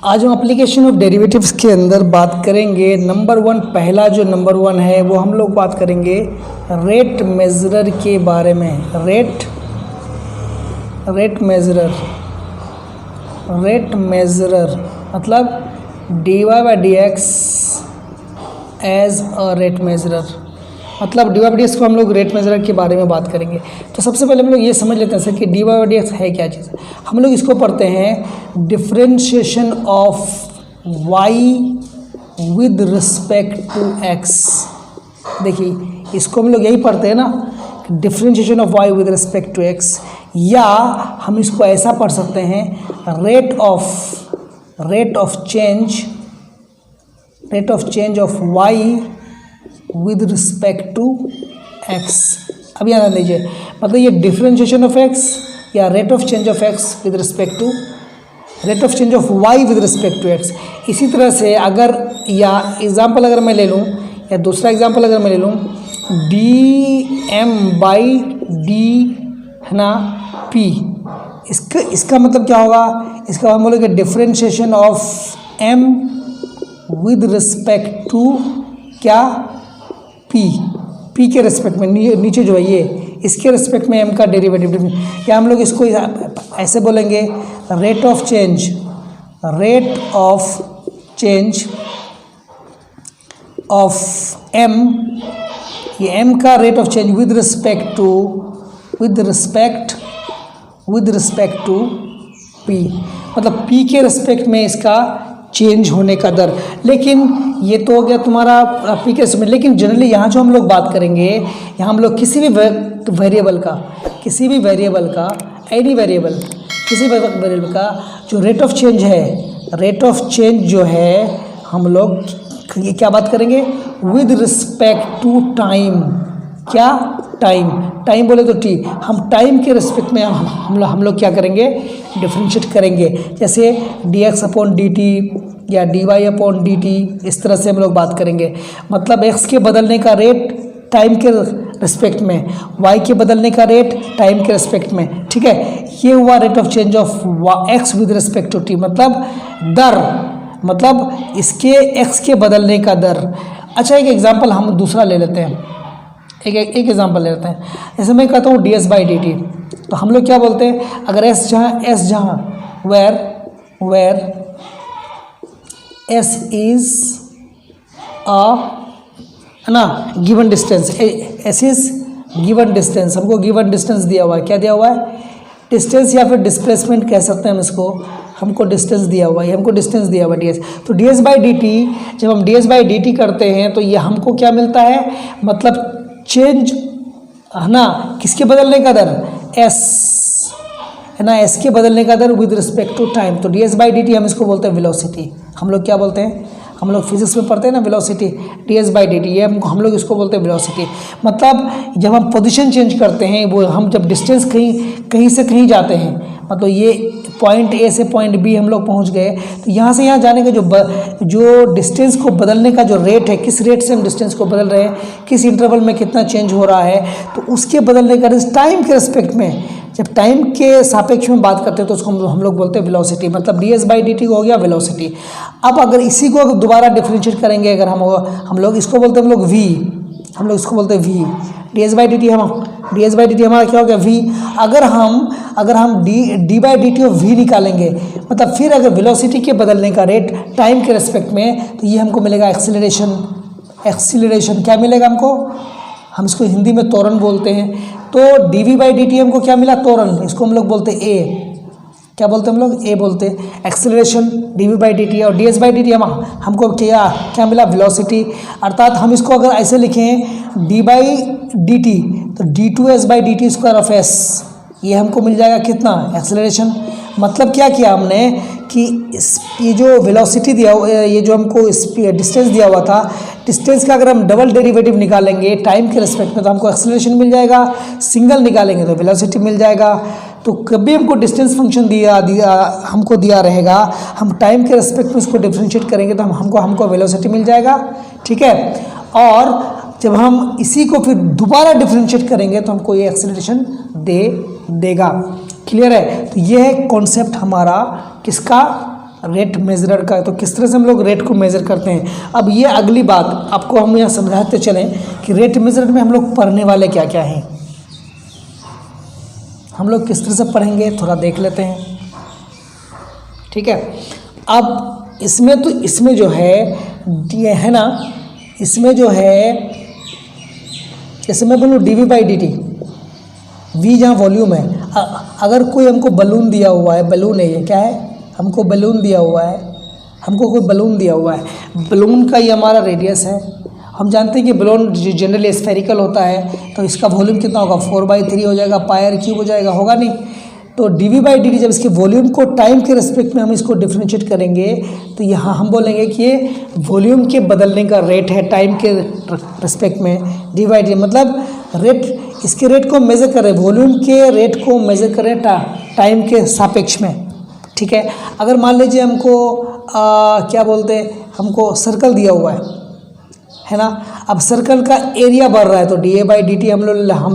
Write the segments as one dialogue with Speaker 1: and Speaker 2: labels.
Speaker 1: आज हम application of derivatives के अंदर बात करेंगे नंबर वन। पहला जो नंबर वन है वो हम लोग बात करेंगे रेट मेजरर के बारे में। रेट मेजरर मतलब d Y by D x as a rate measurer, मतलब d Y by D x को हम लोग रेट मेजरर के बारे में बात करेंगे। तो सबसे पहले हम लोग ये समझ लेते हैं सर कि D Y by D X है क्या चीज़। हम लोग इसको पढ़ते हैं differentiation of Y with respect to X. देखिए इसको हम लोग यही पढ़ते हैं ना, differentiation of Y with respect to X, या हम इसको ऐसा पढ़ सकते हैं rate of change of Y with respect to X. अब यहाँ लीजिए, मतलब ये डिफरेंशिएशन ऑफ एक्स या rate of change of X with respect to rate of change of Y with respect to X. इसी तरह से अगर या एग्जांपल अगर मैं ले लूँ, या दूसरा एग्जांपल अगर मैं ले लूँ, डी एम बाई डी है ना पी, इसका मतलब क्या होगा? इसका हम बोलेंगे differentiation of M with respect to क्या पी के रिस्पेक्ट में, नीचे जो है ये इसके रिस्पेक्ट में एम का डेरिवेटिव। या हम लोग इसको ऐसे बोलेंगे rate of change of M, ये एम का rate of change with respect to P, मतलब पी के रिस्पेक्ट में इसका चेंज होने का दर। लेकिन ये तो हो गया तुम्हारा पी के रिस्पेक्ट में। लेकिन जनरली यहाँ जो हम लोग बात करेंगे, यहाँ हम लोग किसी भी वेरिएबल का एनी वेरिएबल का जो रेट ऑफ चेंज जो है हम लोग क्या बात करेंगे विद रिस्पेक्ट टू टाइम। क्या टाइम बोले तो टी, हम टाइम के रिस्पेक्ट में हम लोग क्या करेंगे, डिफरेंशिएट करेंगे। जैसे d x upon d t या d y upon d t, इस तरह से हम लोग बात करेंगे। मतलब एक्स के बदलने का रेट टाइम के रिस्पेक्ट में, वाई के बदलने का रेट टाइम के रिस्पेक्ट में। ठीक है, ये हुआ rate of change of X with respect to T, मतलब दर, मतलब इसके एक्स के बदलने का दर। अच्छा, एक एग्जांपल हम दूसरा ले लेते हैं, एक एग्जांपल ले लेते हैं। जैसे मैं कहता हूँ D S by D T, तो हम लोग क्या बोलते हैं, अगर एस जहाँ वेयर एस इज ना given distance, S is given distance, हमको गिवन डिस्टेंस दिया हुआ है। क्या दिया हुआ है? डिस्टेंस या फिर डिस्प्लेसमेंट कह सकते हैं हम इसको। हमको डिस्टेंस दिया हुआ है, डी एस। तो D S by D T, जब हम D S by D T करते हैं तो ये हमको क्या मिलता है, मतलब चेंज है ना, किसके बदलने का दर, एस है ना, एस के बदलने का दर विद रिस्पेक्ट टू टाइम। तो D S by D T हम इसको बोलते हैं वेलोसिटी। हम लोग क्या बोलते हैं, हम लोग फिजिक्स में पढ़ते हैं ना velocity, D S by D T, ये हम लोग इसको बोलते हैं वेलोसिटी। मतलब जब हम पोजीशन चेंज करते हैं, वो हम जब डिस्टेंस कहीं से कहीं जाते हैं, मतलब ये पॉइंट ए से पॉइंट बी हम लोग पहुंच गए, तो यहाँ से यहाँ जाने का जो डिस्टेंस को बदलने का जो रेट है, किस रेट से हम डिस्टेंस को बदल रहे हैं, किस इंटरवल में कितना चेंज हो रहा है, तो उसके बदलने का टाइम के रिस्पेक्ट में, जब टाइम के सापेक्ष में बात करते हैं तो उसको हम लोग बोलते हैं वेलोसिटी। मतलब D S by D T हो गया वेलोसिटी। अब अगर इसी को अगर दोबारा डिफरेंशिएट करेंगे, अगर हम लोग इसको बोलते हैं हम लोग इसको बोलते हैं V. D S by D T हमारा क्या हो गया, वी। अगर हम D by D T of V निकालेंगे, मतलब फिर अगर वेलोसिटी के बदलने का रेट टाइम के रिस्पेक्ट में, तो ये हमको मिलेगा एक्सीलरेशन। क्या मिलेगा हमको, हम इसको हिंदी में त्वरण बोलते हैं। तो D we by D T हमको क्या मिला, त्वरण। इसको हम लोग बोलते हैं ए। क्या बोलते हैं हम लोग, ए बोलते हैं। Acceleration d we by D t, और d S by D T हमको क्या मिला, वेलोसिटी। अर्थात हम इसको अगर ऐसे लिखें डी बाई डी टी, तो D two S by D T square of S, ये हमको मिल जाएगा कितना, एक्सेलरेशन। मतलब क्या किया हमने कि ये जो वेलोसिटी दिया, ये जो हमको डिस्टेंस दिया हुआ था, डिस्टेंस का अगर हम डबल डेरिवेटिव निकालेंगे टाइम के रिस्पेक्ट में, तो हमको एक्सेलरेशन मिल जाएगा। सिंगल निकालेंगे तो वेलोसिटी मिल जाएगा। तो कभी हमको डिस्टेंस फंक्शन हमको दिया रहेगा, हम टाइम के रिस्पेक्ट में इसको डिफरेंशिएट करेंगे तो हमको वेलोसिटी मिल जाएगा। ठीक है, और जब हम इसी को फिर दोबारा डिफरेंशिएट करेंगे तो हमको ये एक्सेलरेशन देगा। क्लियर है? तो ये है कॉन्सेप्ट हमारा किसका, रेट मेजरर का, तो किस तरह से हम लोग रेट को मेज़र करते हैं। अब ये अगली बात आपको हम यहाँ समझाते चलें कि रेट मेजरर में हम लोग पढ़ने वाले क्या क्या हैं, हम लोग किस तरह से पढ़ेंगे थोड़ा देख लेते हैं, ठीक है। अब इसमें तो इसमें जो है ये है ना, इसमें जो है जैसे मैं बोलूँ D we by D T, V जहाँ वॉल्यूम है, अगर कोई हमको बलून दिया हुआ है, बलून है ये क्या है, हमको बलून दिया हुआ है, हमको कोई बलून दिया हुआ है, बलून का ये हमारा रेडियस है। हम जानते हैं कि बलून जनरली स्फेरिकल होता है, तो इसका वॉल्यूम कितना होगा 4/3 हो जाएगा, पायर क्यूब हो जाएगा, होगा नहीं। तो D we by D T जब इसके वॉल्यूम को टाइम के रिस्पेक्ट में हम इसको डिफ्रेंशिएट करेंगे तो यहाँ हम बोलेंगे कि ये वॉल्यूम के बदलने का रेट है टाइम के रिस्पेक्ट में। डी बाई डी मतलब रेट, इसके रेट को मेज़र करें, वॉल्यूम के रेट को मेज़र करें टाइम के सापेक्ष में, ठीक है। अगर मान लीजिए हमको क्या बोलते हैं, हमको सर्कल दिया हुआ है ना, अब सर्कल का एरिया बढ़ रहा है तो D A by D T हम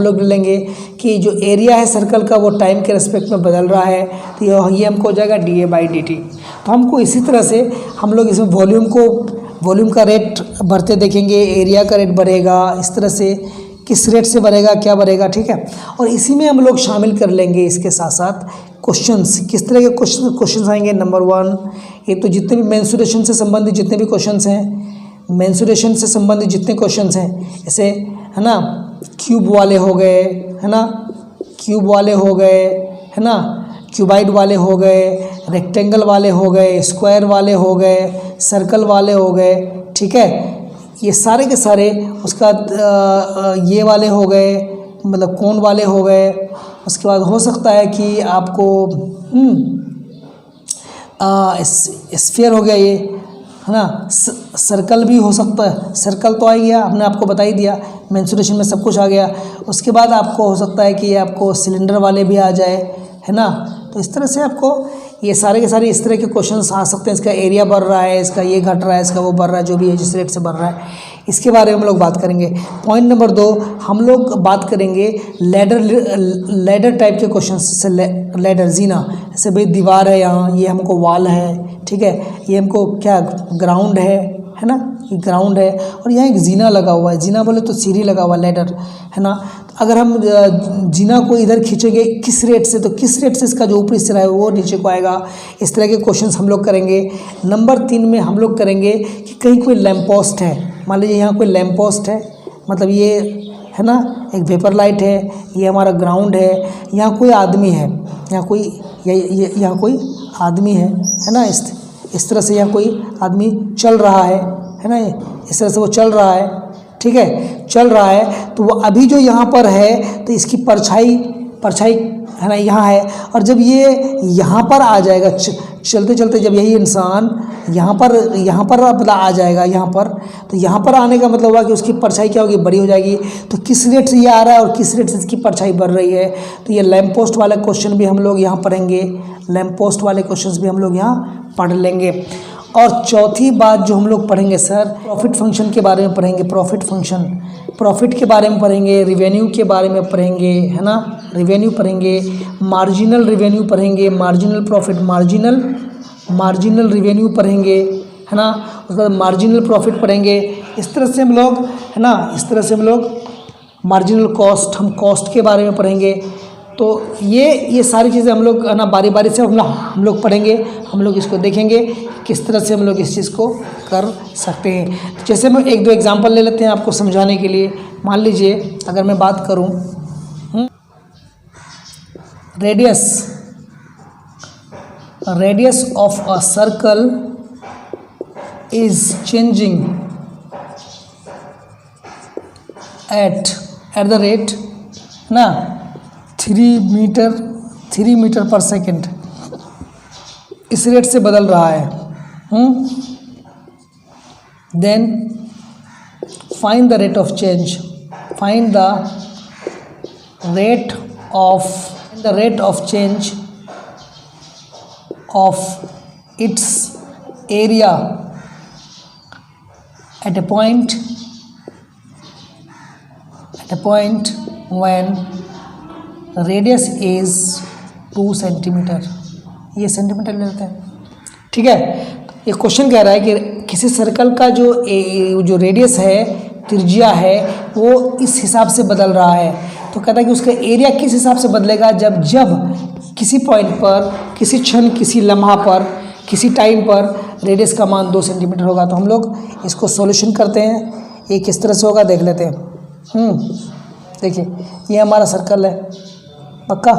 Speaker 1: लोग लेंगे कि जो एरिया है सर्कल का वो टाइम के रिस्पेक्ट में बदल रहा है, तो ये हमको हो जाएगा D A by D T. तो हमको इसी तरह से हम लोग इसमें वॉल्यूम का रेट बढ़ते देखेंगे, एरिया का रेट बढ़ेगा, इस तरह से किस रेट से बढ़ेगा क्या बढ़ेगा, ठीक है। और इसी में हम लोग शामिल कर लेंगे इसके साथ साथ क्वेश्चंस, किस तरह के क्वेश्चंस आएंगे। नंबर 1, ये तो जितने भी मेंसुरेशन से संबंधित जितने भी क्वेश्चंस हैं, मेंसुरेशन से संबंधित जितने क्वेश्चंस हैं, ऐसे है ना, क्यूब वाले हो गए, है ना, क्यूब वाले हो गए, है ना, क्यूबाइड वाले हो गए, रेक्टेंगल वाले हो गए, स्क्वायर वाले हो गए, सर्कल वाले हो गए, ठीक है। ये सारे के सारे उसका ये वाले हो गए, मतलब कोन वाले हो गए। उसके बाद हो सकता है कि आपको स्फीयर हो गया ये, है ना, सर्कल भी हो सकता है, सर्कल तो आ गया, हमने आपको बता ही दिया, मेंसुरेशन में सब कुछ आ गया। उसके बाद आपको हो सकता है कि आपको सिलेंडर वाले भी आ जाए, है ना। तो इस तरह से आपको ये सारे के सारे इस तरह के क्वेश्चंस आ सकते हैं। इसका एरिया बढ़ रहा है, इसका ये घट रहा है, इसका वो बढ़ रहा है, जो भी है जिस रेट से बढ़ रहा है, इसके बारे में हम लोग बात करेंगे। पॉइंट नंबर 2, हम लोग बात करेंगे लैडर टाइप के क्वेश्चन से, लैडर जीना, जैसे भाई दीवार है यहाँ, ये हमको वॉल है, ठीक है, ये हमको क्या ग्राउंड है ना, ये ग्राउंड है, और यहाँ एक जीना लगा हुआ है, जीना बोले तो सीढ़ी लगा हुआ लैडर, है ना। अगर हम जीना को इधर खींचेंगे किस रेट से, तो किस रेट से इसका जो ऊपरी सिरा है वो नीचे को आएगा। इस तरह के क्वेश्चंस हम लोग करेंगे। नंबर 3 में हम लोग करेंगे कि कहीं कोई लैंप पोस्ट है, मान लीजिए यहाँ कोई लैंप पोस्ट है, मतलब ये है ना एक वेपर लाइट है, ये हमारा ग्राउंड है, यहाँ कोई आदमी है, यहाँ कोई यहाँ कोई आदमी है ना, इस तरह से यहाँ कोई आदमी चल रहा है ना, इस तरह से वो चल रहा है, ठीक है, चल रहा है। तो वो अभी जो यहाँ पर है तो इसकी परछाई है ना यहाँ है, और जब ये यहाँ पर आ जाएगा चलते चलते, जब यही इंसान यहाँ पर मतलब आ जाएगा यहाँ पर, तो यहाँ पर आने का मतलब हुआ कि उसकी परछाई क्या होगी, बड़ी हो जाएगी। तो किस रेट से ये आ रहा है और किस रेट से इसकी परछाई बढ़ रही है, तो ये लैंप पोस्ट वाला क्वेश्चन भी हम लोग यहाँ पढ़ेंगे, लैंप पोस्ट वाले क्वेश्चन भी हम लोग यहाँ पढ़ लेंगे। और चौथी बात जो हम लोग पढ़ेंगे सर, प्रॉफिट फंक्शन के बारे में पढ़ेंगे, प्रॉफिट फंक्शन, प्रॉफिट के बारे में पढ़ेंगे, रिवेन्यू के बारे में पढ़ेंगे, है ना, रिवेन्यू पढ़ेंगे, मार्जिनल रिवेन्यू पढ़ेंगे, मार्जिनल प्रॉफिट, मार्जिनल रिवेन्यू पढ़ेंगे, है ना, उसके बाद मार्जिनल प्रॉफिट पढ़ेंगे। इस तरह से हम लोग, है ना, इस तरह से हम लोग मार्जिनल कॉस्ट, हम कॉस्ट के बारे में पढ़ेंगे। तो ये सारी चीज़ें हम लोग, है ना, बारी बारी से हम लोग पढ़ेंगे, हम लोग इसको देखेंगे किस तरह से हम लोग इस चीज़ को कर सकते हैं। तो जैसे हम 1-2 एग्जांपल ले लेते हैं आपको समझाने के लिए। मान लीजिए अगर मैं बात करूं, radius of a circle is changing at the rate, है ना, 3 मीटर पर सेकेंड, इस रेट से बदल रहा है। Then find the rate of change, find the rate of change of its area at a point when radius is 2 centimetre, ये centimetre ले लेते हैं, ठीक है। ये क्वेश्चन कह रहा है कि किसी सर्कल का जो रेडियस है, त्रिज्या है, वो इस हिसाब से बदल रहा है। तो कहता है कि उसका एरिया किस हिसाब से बदलेगा, जब किसी पॉइंट पर, किसी क्षण, किसी लम्हा पर, किसी टाइम पर रेडियस का मान 2 सेंटीमीटर होगा। तो हम लोग इसको सॉल्यूशन करते हैं। ये किस तरह से होगा देख लेते हैं। देखिए ये हमारा सर्कल है, पक्का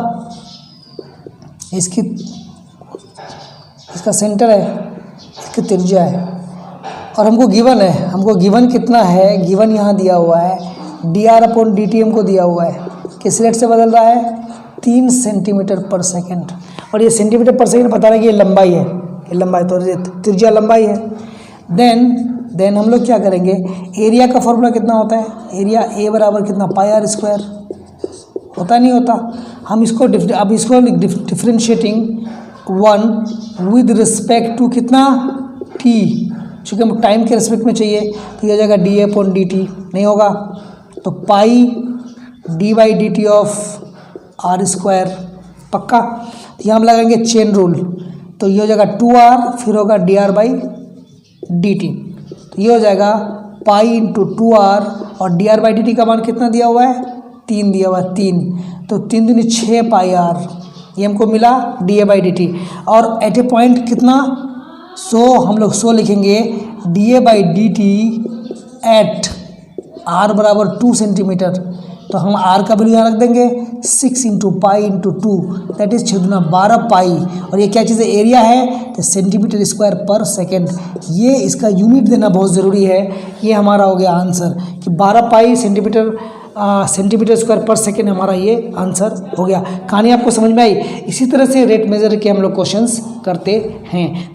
Speaker 1: इसका सेंटर है, इसकी त्रिज्या है, और हमको गिवन है, हमको गिवन कितना है, गिवन यहाँ दिया हुआ है dr/dt हमको दिया हुआ है। किस रेट से बदल रहा है, 3 सेंटीमीटर पर सेकेंड। और ये सेंटीमीटर पर सेकेंड बता रहा है कि ये लंबाई है, ये लंबाई, तो त्रिज्या लंबाई है। देन हम लोग क्या करेंगे, एरिया का फॉर्मूला कितना होता है, एरिया A बराबर कितना, πr² होता नहीं होता। हम इसको अब इसको डिफ्रेंशिएटिंग 1 विद रिस्पेक्ट टू कितना, t, चूँकि हम टाइम के रिस्पेक्ट में चाहिए, तो ये हो जाएगा dA/dt, नहीं होगा तो पाई d/dt ऑफ r², पक्का। ये हम लगाएंगे चेन रूल, तो ये हो जाएगा 2r, फिर होगा dr/dt, तो ये हो जाएगा पाई × 2r, और dr/dt का मान कितना दिया हुआ है, 3 दिया हुआ है, 3, तो 3 दूनी 6 πr, ये हमको मिला dA/dt। और एट ए पॉइंट कितना, 100, हम लोग 100 लिखेंगे, dA/dt एट r बराबर 2 सेंटीमीटर, तो हम r का वैल्यू यहाँ रख देंगे 6 × पाई × 2, दैट इज 6 दूना 12 पाई। और ये क्या चीज़ है, एरिया है, तो सेंटीमीटर स्क्वायर पर सेकेंड। ये इसका यूनिट देना बहुत ज़रूरी है। ये हमारा हो गया आंसर कि 12 पाई सेंटीमीटर स्क्वायर पर सेकेंड, हमारा ये आंसर हो गया। कहानी आपको समझ में आई। इसी तरह से रेट मेजर के हम लोग क्वेश्चंस करते हैं।